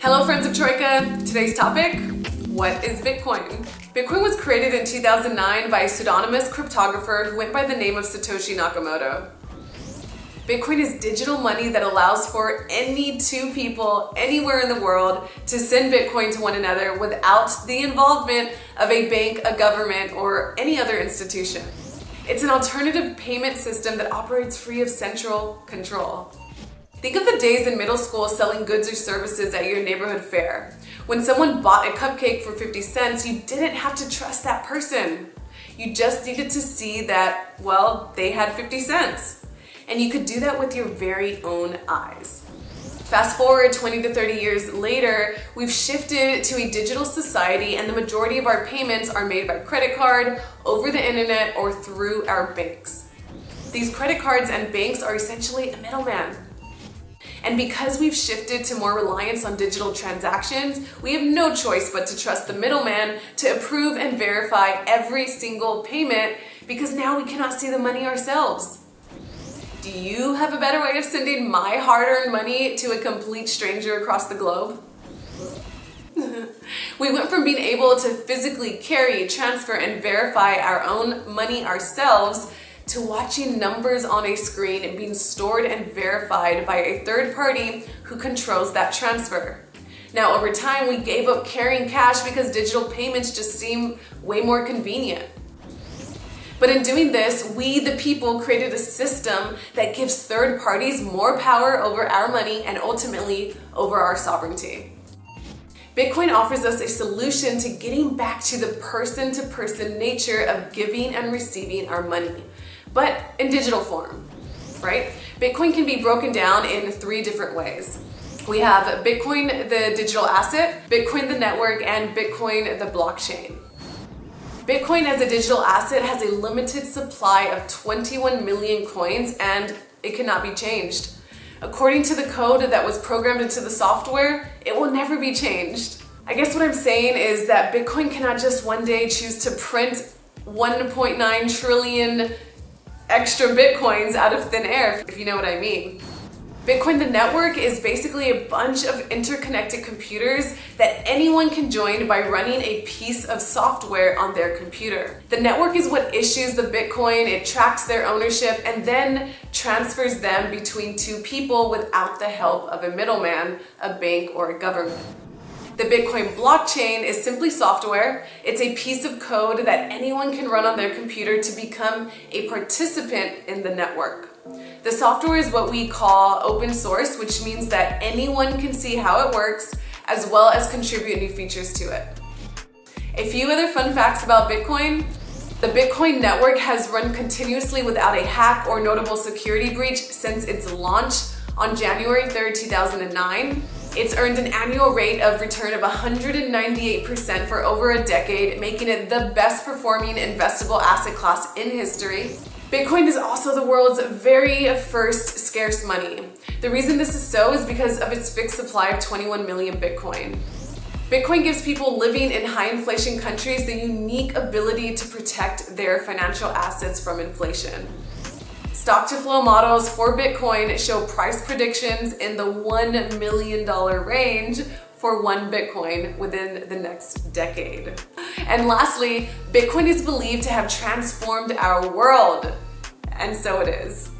Hello friends of Troika. Today's topic, what is Bitcoin? Bitcoin was created in 2009 by a pseudonymous cryptographer who went by the name of Satoshi Nakamoto. Bitcoin is digital money that allows for any two people anywhere in the world to send Bitcoin to one another without the involvement of a bank, a government, or any other institution. It's an alternative payment system that operates free of central control. Think of the days in middle school selling goods or services at your neighborhood fair. When someone bought a cupcake for 50 cents, you didn't have to trust that person. You just needed to see that, well, they had 50 cents. And you could do that with your very own eyes. Fast forward 20 to 30 years later, we've shifted to a digital society and the majority of our payments are made by credit card, over the internet, or through our banks. These credit cards and banks are essentially a middleman. And because we've shifted to more reliance on digital transactions, we have no choice but to trust the middleman to approve and verify every single payment because now we cannot see the money ourselves. Do you have a better way of sending my hard-earned money to a complete stranger across the globe? We went from being able to physically carry, transfer, and verify our own money ourselves to watching numbers on a screen and being stored and verified by a third party who controls that transfer. Now, over time, we gave up carrying cash because digital payments just seem way more convenient. But in doing this, we, the people, created a system that gives third parties more power over our money and ultimately over our sovereignty. Bitcoin offers us a solution to getting back to the person-to-person nature of giving and receiving our money, but in digital form, right? Bitcoin can be broken down in three different ways. We have Bitcoin, the digital asset, Bitcoin, the network, and Bitcoin, the blockchain. Bitcoin as a digital asset has a limited supply of 21 million coins and it cannot be changed. According to the code that was programmed into the software, it will never be changed. I guess what I'm saying is that Bitcoin cannot just one day choose to print 1.9 trillion extra Bitcoins out of thin air, if you know what I mean. Bitcoin, the network, is basically a bunch of interconnected computers that anyone can join by running a piece of software on their computer. The network is what issues the Bitcoin, it tracks their ownership, and then transfers them between two people without the help of a middleman, a bank, or a government. The Bitcoin blockchain is simply software. It's a piece of code that anyone can run on their computer to become a participant in the network. The software is what we call open source, which means that anyone can see how it works as well as contribute new features to it. A few other fun facts about Bitcoin. The Bitcoin network has run continuously without a hack or notable security breach since its launch on January 3rd, 2009. It's earned an annual rate of return of 198% for over a decade, making it the best performing investable asset class in history. Bitcoin is also the world's very first scarce money. The reason this is so is because of its fixed supply of 21 million Bitcoin. Bitcoin gives people living in high inflation countries the unique ability to protect their financial assets from inflation. Stock to flow models for Bitcoin show price predictions in the $1 million range for one Bitcoin within the next decade. And lastly, Bitcoin is believed to have transformed our world. And so it is.